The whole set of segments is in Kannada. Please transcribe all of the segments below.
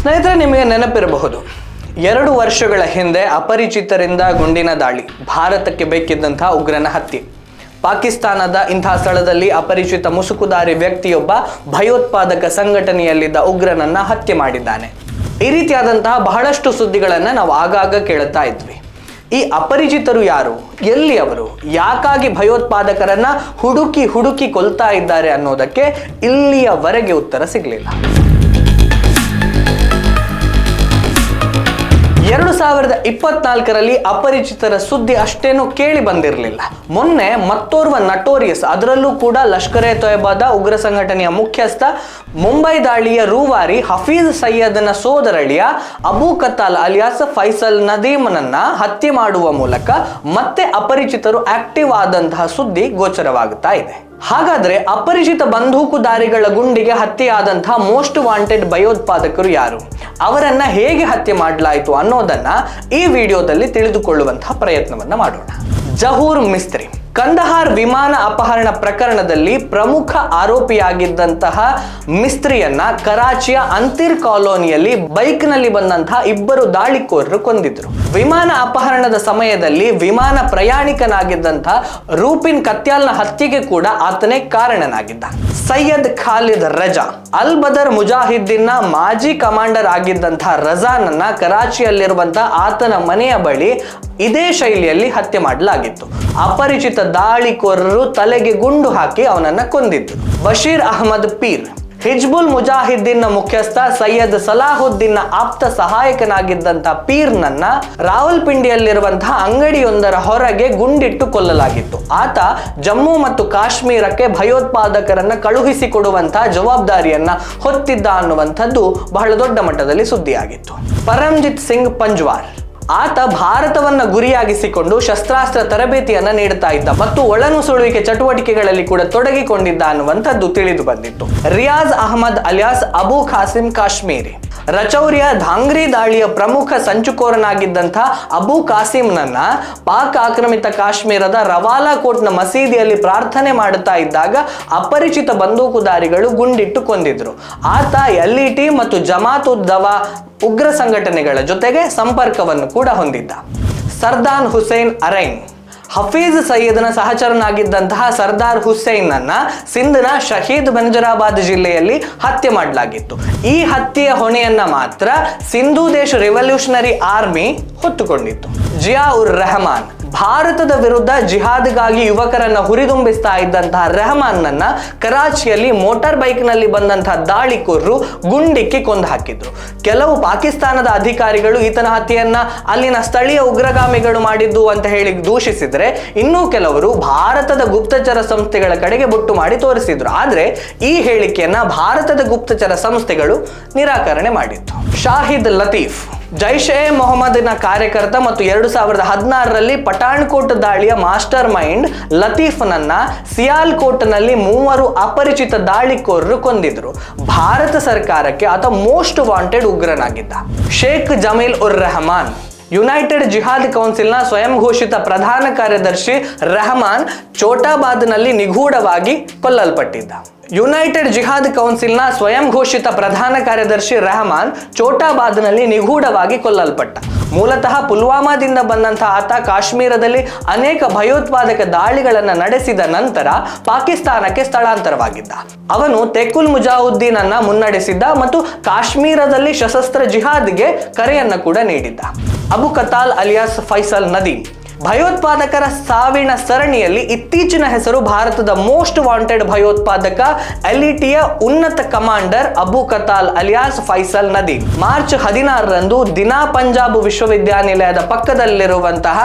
ಸ್ನೇಹಿತರೆ, ನಿಮಗೆ ನೆನಪಿರಬಹುದು, 2 ವರ್ಷಗಳ ಹಿಂದೆ ಅಪರಿಚಿತರಿಂದ ಗುಂಡಿನ ದಾಳಿ, ಭಾರತಕ್ಕೆ ಬೇಕಿದ್ದಂತಹ ಉಗ್ರನ ಹತ್ಯೆ. ಪಾಕಿಸ್ತಾನದ ಇಂತಹ ಸ್ಥಳದಲ್ಲಿ ಅಪರಿಚಿತ ಮುಸುಕುದಾರಿ ವ್ಯಕ್ತಿಯೊಬ್ಬ ಭಯೋತ್ಪಾದಕ ಸಂಘಟನೆಯಲ್ಲಿದ್ದ ಉಗ್ರನನ್ನ ಹತ್ಯೆ ಮಾಡಿದ್ದಾನೆ. ಈ ರೀತಿಯಾದಂತಹ ಬಹಳಷ್ಟು ಸುದ್ದಿಗಳನ್ನು ನಾವು ಆಗಾಗ ಕೇಳುತ್ತಾ ಇದ್ವಿ. ಈ ಅಪರಿಚಿತರು ಯಾರು, ಎಲ್ಲಿ ಅವರು, ಯಾಕಾಗಿ ಭಯೋತ್ಪಾದಕರನ್ನ ಹುಡುಕಿ ಕೊಲ್ತಾ ಇದ್ದಾರೆ ಅನ್ನೋದಕ್ಕೆ ಇಲ್ಲಿಯವರೆಗೆ ಉತ್ತರ ಸಿಗಲಿಲ್ಲ. 2024ರಲ್ಲಿ ಅಪರಿಚಿತರ ಸುದ್ದಿ ಅಷ್ಟೇನು ಕೇಳಿ ಬಂದಿರಲಿಲ್ಲ. ಮೊನ್ನೆ ಮತ್ತೋರ್ವ ನಟೋರಿಯಸ್, ಅದರಲ್ಲೂ ಕೂಡ ಲಷ್ಕರ್ ಎ ತೊಯ್ಬಾದ ಉಗ್ರ ಸಂಘಟನೆಯ ಮುಖ್ಯಸ್ಥ, ಮುಂಬೈ ದಾಳಿಯ ರೂವಾರಿ ಹಫೀಜ್ ಸಯ್ಯದ್ನ ಸೋದರಳಿಯ ಅಬು ಕತಾಲ್ ಅಲಿಯಾಸ್ ಫೈಸಲ್ ನದೀಮ್ನನ್ನ ಹತ್ಯೆ ಮಾಡುವ ಮೂಲಕ ಮತ್ತೆ ಅಪರಿಚಿತರು ಆಕ್ಟಿವ್ ಆದಂತಹ ಸುದ್ದಿ ಗೋಚರವಾಗುತ್ತಾ ಇದೆ. ಹಾಗಾದ್ರೆ ಅಪರಿಚಿತ ಬಂದೂಕುದಾರಿಗಳ ಗುಂಡಿಗೆ ಹತ್ಯೆಯಾದಂತಹ ಮೋಸ್ಟ್ ವಾಂಟೆಡ್ ಭಯೋತ್ಪಾದಕರು ಯಾರು, ಅವರನ್ನ ಹೇಗೆ ಹತ್ಯೆ ಮಾಡಲಾಯಿತು ಅನ್ನೋದನ್ನ ಈ ವಿಡಿಯೋದಲ್ಲಿ ತಿಳಿದುಕೊಳ್ಳುವಂತಹ ಪ್ರಯತ್ನವನ್ನ ಮಾಡೋಣ. ಜಹೂರ್ ಮಿಸ್ತ್ರಿ ಕಂದಹಾರ್ ವಿಮಾನ ಅಪಹರಣ ಪ್ರಕರಣದಲ್ಲಿ ಪ್ರಮುಖ ಆರೋಪಿಯಾಗಿದ್ದಂತಹ ಮಿಸ್ತ್ರಿಯನ್ನ ಕರಾಚಿಯ ಅಂತಿರ್ ಕಾಲೋನಿಯಲ್ಲಿ ಬೈಕ್ನಲ್ಲಿ ಬಂದಂತಹ 2 ದಾಳಿಕೋರರು ಕೊಂದಿದ್ರು. ವಿಮಾನ ಅಪಹರಣದ ಸಮಯದಲ್ಲಿ ವಿಮಾನ ಪ್ರಯಾಣಿಕನಾಗಿದ್ದಂತಹ ರೂಪಿನ್ ಕತ್ಯಾಲ್ನ ಹತ್ಯೆಗೆ ಕೂಡ ಆತನೇ ಕಾರಣನಾಗಿದ್ದ. ಸೈಯದ್ ಖಾಲಿದ್ ರಜಾ, ಅಲ್ ಬದರ್ ಮುಜಾಹಿದ್ದೀನ್ನ ಮಾಜಿ ಕಮಾಂಡರ್ ಆಗಿದ್ದಂತಹ ರಜಾನನ್ನ ಕರಾಚಿಯಲ್ಲಿರುವಂತಹ ಆತನ ಮನೆಯ ಬಳಿ ಇದೇ ಶೈಲಿಯಲ್ಲಿ ಹತ್ಯೆ ಮಾಡಲಾಗಿತ್ತು. ಅಪರಿಚಿತ ದಾಳಿಕೋರರು ತಲೆಗೆ ಗುಂಡು ಹಾಕಿ ಅವನನ್ನ ಕೊಂದಿದ್ರು. ಬಶೀರ್ ಅಹಮದ್ ಪೀರ್, ಹಿಜ್ಬುಲ್ ಮುಜಾಹಿದ್ದೀನ್ನ ಮುಖ್ಯಸ್ಥ ಸೈಯದ್ ಸಲಾಹುದ್ದೀನ್ನ ಆಪ್ತ ಸಹಾಯಕನಾಗಿದ್ದಂತಹ ಪೀರ್ನನ್ನ ರಾವಲ್ಪಿಂಡಿಯಲ್ಲಿರುವಂತಹ ಅಂಗಡಿಯೊಂದರ ಹೊರಗೆ ಗುಂಡಿಟ್ಟು ಕೊಲ್ಲಲಾಗಿತ್ತು. ಆತ ಜಮ್ಮು ಮತ್ತು ಕಾಶ್ಮೀರಕ್ಕೆ ಭಯೋತ್ಪಾದಕರನ್ನ ಕಳುಹಿಸಿಕೊಡುವಂತಹ ಜವಾಬ್ದಾರಿಯನ್ನ ಹೊತ್ತಿದ್ದ ಅನ್ನುವಂಥದ್ದು ಬಹಳ ದೊಡ್ಡ ಮಟ್ಟದಲ್ಲಿ ಸುದ್ದಿಯಾಗಿತ್ತು. ಪರಮ್ಜಿತ್ ಸಿಂಗ್ ಪಂಜ್ವಾರ್, ಆತ ಭಾರತವನ್ನ ಗುರಿಯಾಗಿಸಿಕೊಂಡು ಶಸ್ತ್ರಾಸ್ತ್ರ ತರಬೇತಿಯನ್ನ ನೀಡುತ್ತಾ ಇದ್ದ ಮತ್ತು ಒಳನುಸುಳುವಿಕೆ ಚಟುವಟಿಕೆಗಳಲ್ಲಿ ಕೂಡ ತೊಡಗಿಕೊಂಡಿದ್ದ ಅನ್ನುವಂಥದ್ದು ತಿಳಿದು ಬಂದಿತ್ತು. ರಿಯಾಜ್ ಅಹಮದ್ ಅಲಿಯಾಸ್ ಅಬು ಖಾಸಿಂ ಕಾಶ್ಮೀರಿ, ರಚೌರಿಯ ಧಾಂಗ್ರಿ ದಾಳಿಯ ಪ್ರಮುಖ ಸಂಚುಕೋರನಾಗಿದ್ದಂತಹ ಅಬು ಕಾಸಿಂನನ್ನ ಪಾಕ್ ಆಕ್ರಮಿತ ಕಾಶ್ಮೀರದ ರವಾಲಾ ಕೋಟ್ನ ಮಸೀದಿಯಲ್ಲಿ ಪ್ರಾರ್ಥನೆ ಮಾಡುತ್ತಾ ಇದ್ದಾಗ ಅಪರಿಚಿತ ಬಂದೂಕುದಾರಿಗಳು ಗುಂಡಿಟ್ಟು ಕೊಂದಿದ್ರು. ಆತ LET ಮತ್ತು ಜಮಾತ್ ಉದ್ ದವಾ ಉಗ್ರ ಸಂಘಟನೆಗಳ ಜೊತೆಗೆ ಸಂಪರ್ಕವನ್ನು ಕೂಡ ಹೊಂದಿದ್ದ. ಸರ್ದಾರ್ ಹುಸೇನ್ ಅರೈನ್, ಹಫೀಜ್ ಸಯ್ಯದ್ನ ಸಹಚರನಾಗಿದ್ದಂತಹ ಸರ್ದಾರ್ ಹುಸೇನ್ ಅನ್ನ ಸಿಂಧ್ನ ಶಹೀದ್ ಬಂಜರಾಬಾದ್ ಜಿಲ್ಲೆಯಲ್ಲಿ ಹತ್ಯೆ ಮಾಡಲಾಗಿತ್ತು. ಈ ಹತ್ಯೆಯ ಹೊಣೆಯನ್ನ ಮಾತ್ರ ಸಿಂಧೂ ದೇಶ ರೆವಲ್ಯೂಷನರಿ ಆರ್ಮಿ ಹೊತ್ತುಕೊಂಡಿತ್ತು. ಜಿಯಾ ಉರ್ ರೆಹಮಾನ್, ಭಾರತದ ವಿರುದ್ಧ ಜಿಹಾದ್ಗಾಗಿ ಯುವಕರನ್ನ ಹುರಿದುಂಬಿಸ್ತಾ ಇದ್ದಂತಹ ರೆಹಮಾನ್ನನ್ನ ಕರಾಚಿಯಲ್ಲಿ ಮೋಟಾರ್ ಬೈಕ್ ನಲ್ಲಿ ಬಂದಂತಹ ದಾಳಿಕೋರರು ಗುಂಡಿಕ್ಕಿ ಕೊಂದು ಹಾಕಿದ್ರು. ಕೆಲವು ಪಾಕಿಸ್ತಾನದ ಅಧಿಕಾರಿಗಳು ಈತನ ಹತ್ಯೆಯನ್ನ ಅಲ್ಲಿನ ಸ್ಥಳೀಯ ಉಗ್ರಗಾಮಿಗಳು ಮಾಡಿದ್ದು ಅಂತ ಹೇಳಿ ದೂಷಿಸಿದ್ರೆ, ಇನ್ನೂ ಕೆಲವರು ಭಾರತದ ಗುಪ್ತಚರ ಸಂಸ್ಥೆಗಳ ಕಡೆಗೆ ಬೊಟ್ಟು ಮಾಡಿ ತೋರಿಸಿದ್ರು. ಆದ್ರೆ ಈ ಹೇಳಿಕೆಯನ್ನ ಭಾರತದ ಗುಪ್ತಚರ ಸಂಸ್ಥೆಗಳು ನಿರಾಕರಣೆ ಮಾಡಿತ್ತು. ಶಾಹಿದ್ ಲತೀಫ್, ಜೈಷ್ ಎ ಮೊಹಮ್ಮದ್ನ ಕಾರ್ಯಕರ್ತ ಮತ್ತು 2016ರಲ್ಲಿ ಪಠಾಣ್ಕೋಟ್ ದಾಳಿಯ ಮಾಸ್ಟರ್ ಮೈಂಡ್ ಲತೀಫ್ನನ್ನ ಸಿಯಾಲ್ಕೋಟ್ನಲ್ಲಿ 3 ಅಪರಿಚಿತ ದಾಳಿಕೋರರು ಕೊಂದಿದ್ರು. ಭಾರತ ಸರ್ಕಾರಕ್ಕೆ ಆತ ಮೋಸ್ಟ್ ವಾಂಟೆಡ್ ಉಗ್ರನಾಗಿದ್ದ. ಶೇಖ್ ಜಮೀಲ್ ಉರ್ ರೆಹಮಾನ್, ಯುನೈಟೆಡ್ ಜಿಹಾದ್ ಕೌನ್ಸಿಲ್ನ ಸ್ವಯಂ ಘೋಷಿತ ಪ್ರಧಾನ ಕಾರ್ಯದರ್ಶಿ ರೆಹಮಾನ್ ಚೋಟಾಬಾದ್ನಲ್ಲಿ ನಿಗೂಢವಾಗಿ ಕೊಲ್ಲಲ್ಪಟ್ಟಿದ್ದ. ಯುನೈಟೆಡ್ ಜಿಹಾದ್ ಕೌನ್ಸಿಲ್ನ ಸ್ವಯಂ ಘೋಷಿತ ಪ್ರಧಾನ ಕಾರ್ಯದರ್ಶಿ ರೆಹಮಾನ್ ಚೋಟಾಬಾದ್ನಲ್ಲಿ ನಿಗೂಢವಾಗಿ ಕೊಲ್ಲಲ್ಪಟ್ಟ. ಮೂಲತಃ ಪುಲ್ವಾಮಾದಿಂದ ಬಂದಂತಹ ಆತ ಕಾಶ್ಮೀರದಲ್ಲಿ ಅನೇಕ ಭಯೋತ್ಪಾದಕ ದಾಳಿಗಳನ್ನು ನಡೆಸಿದ ನಂತರ ಪಾಕಿಸ್ತಾನಕ್ಕೆ ಸ್ಥಳಾಂತರವಾಗಿದ್ದ. ಅವನು ತೆಕುಲ್ ಮುಜಾಹುದ್ದೀನ್ ಅನ್ನ ಮುನ್ನಡೆಸಿದ್ದ ಮತ್ತು ಕಾಶ್ಮೀರದಲ್ಲಿ ಸಶಸ್ತ್ರ ಜಿಹಾದ್ಗೆ ಕರೆಯನ್ನ ಕೂಡ ನೀಡಿದ್ದ. ಅಬು ಕತಾಲ್ ಅಲಿಯಾಸ್ ಫೈಸಲ್ ನದೀಮ್, ಭಯೋತ್ಪಾದಕರ ಸಾವಿನ ಸರಣಿಯಲ್ಲಿ ಇತ್ತೀಚಿನ ಹೆಸರು ಭಾರತದ ಮೋಸ್ಟ್ ವಾಂಟೆಡ್ ಭಯೋತ್ಪಾದಕ LETಯ ಉನ್ನತ commander Abu Qatal alias Faisal Nadeem. March 16ರಂದು ದಿನಾ ಪಂಜಾಬ್ ವಿಶ್ವವಿದ್ಯಾನಿಲಯದ ಪಕ್ಕದಲ್ಲಿರುವಂತಹ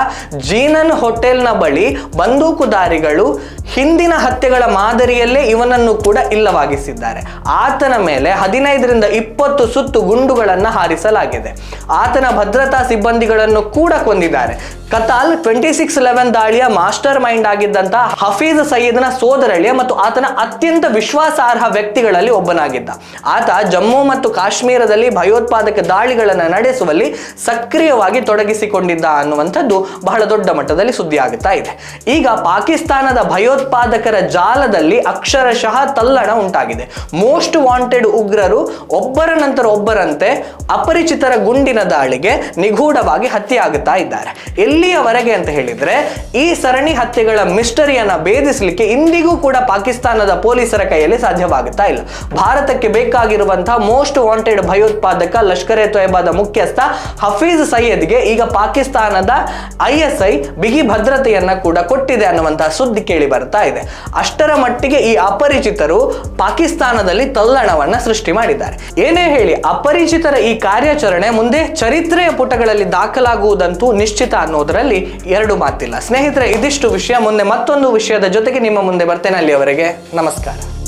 ಜೀನನ್ ಹೋಟೆಲ್ನ ಬಳಿ ಬಂದೂಕುದಾರಿಗಳು ಹಿಂದಿನ ಹತ್ಯೆಗಳ ಮಾದರಿಯಲ್ಲೇ ಇವನನ್ನು ಕೂಡ ಇಲ್ಲವಾಗಿಸಿದ್ದಾರೆ. ಆತನ ಮೇಲೆ 15ರಿಂದ 20 ಸುತ್ತು ಗುಂಡುಗಳನ್ನು ಹಾರಿಸಲಾಗಿದೆ. ಆತನ ಭದ್ರತಾ ಸಿಬ್ಬಂದಿಗಳನ್ನು ಕೂಡ ಕೊಂದಿದ್ದಾರೆ. ಕತಾಲ್ 26/11 ದಾಳಿಯ ಮಾಸ್ಟರ್ ಮೈಂಡ್ ಆಗಿದ್ದಂತಹ ಹಫೀಜ್ ಸಯೀದ್ನ ಸೋದರಳಿಯ ಮತ್ತು ಆತನ ಅತ್ಯಂತ ವಿಶ್ವಾಸಾರ್ಹ ವ್ಯಕ್ತಿಗಳಲ್ಲಿ ಒಬ್ಬನಾಗಿದ್ದ. ಆತ ಜಮ್ಮು ಮತ್ತು ಕಾಶ್ಮೀರದಲ್ಲಿ ಭಯೋತ್ಪಾದಕ ದಾಳಿಗಳನ್ನು ನಡೆಸುವಲ್ಲಿ ಸಕ್ರಿಯವಾಗಿ ತೊಡಗಿಸಿಕೊಂಡಿದ್ದ ಅನ್ನುವಂಥದ್ದು ಬಹಳ ದೊಡ್ಡ ಮಟ್ಟದಲ್ಲಿ ಸುದ್ದಿ ಆಗುತ್ತಾ ಇದೆ. ಈಗ ಪಾಕಿಸ್ತಾನದ ಭಯೋತ್ಪಾದಕರ ಜಾಲದಲ್ಲಿ ಅಕ್ಷರಶಃ ತಲ್ಲಣ ಉಂಟಾಗಿದೆ. ಮೋಸ್ಟ್ ವಾಂಟೆಡ್ ಉಗ್ರರು ಒಬ್ಬರ ನಂತರ ಒಬ್ಬರಂತೆ ಅಪರಿಚಿತರ ಗುಂಡಿನ ದಾಳಿಗೆ ನಿಗೂಢವಾಗಿ ಹತ್ಯೆಯಾಗುತ್ತಾ ಇದ್ದಾರೆ. ಎಲ್ಲಿಯವರೆಗೆ ಅಂತ ಹೇಳಿದ್ರೆ, ಈ ಸರಣಿ ಹತ್ಯೆಗಳ ಮಿಸ್ಟರಿಯನ್ನ ಭೇದಿಸಲಿಕ್ಕೆ ಇಂದಿಗೂ ಕೂಡ ಪಾಕಿಸ್ತಾನದ ಪೊಲೀಸರ ಕೈಯಲ್ಲಿ ಸಾಧ್ಯವಾಗುತ್ತಾ ಇಲ್ಲ. ಭಾರತಕ್ಕೆ ಬೇಕಾಗಿರುವಂತಹ ಮೋಸ್ಟ್ ವಾಂಟೆಡ್ ಭಯೋತ್ಪಾದಕ ಲಷ್ಕರ್ ಎ ತೊಯ್ಬಾದ ಮುಖ್ಯಸ್ಥ ಹಫೀಜ್ ಸಯೀದ್ಗೆ ಈಗ ಪಾಕಿಸ್ತಾನದ ISI ಬಿಗಿ ಭದ್ರತೆಯನ್ನ ಕೂಡ ಕೊಟ್ಟಿದೆ ಅನ್ನುವಂತಹ ಸುದ್ದಿ ಕೇಳಿ ಬರ್ತಾ ಇದೆ. ಅಷ್ಟರ ಮಟ್ಟಿಗೆ ಈ ಅಪರಿಚಿತರು ಪಾಕಿಸ್ತಾನದಲ್ಲಿ ತಲ್ಲಣವನ್ನ ಸೃಷ್ಟಿ ಮಾಡಿದ್ದಾರೆ. ಏನೇ ಹೇಳಿ, ಅಪರಿಚಿತರ ಈ ಕಾರ್ಯಾಚರಣೆ ಮುಂದೆ ಚರಿತ್ರೆಯ ಪುಟಗಳಲ್ಲಿ ದಾಖಲಾಗುವುದಂತೂ ನಿಶ್ಚಿತ ಅನ್ನೋದರಲ್ಲಿ ಎರಡು ಮಾತಿಲ್ಲ. ಸ್ನೇಹಿತರೆ, ಇದಿಷ್ಟು ವಿಷಯ. ಮುಂದೆ ಮತ್ತೊಂದು ವಿಷಯದ ಜೊತೆಗೆ ನಿಮ್ಮ ಮುಂದೆ ಬರ್ತೇನೆ. ಅಲ್ಲಿಯವರೆಗೆ ನಮಸ್ಕಾರ.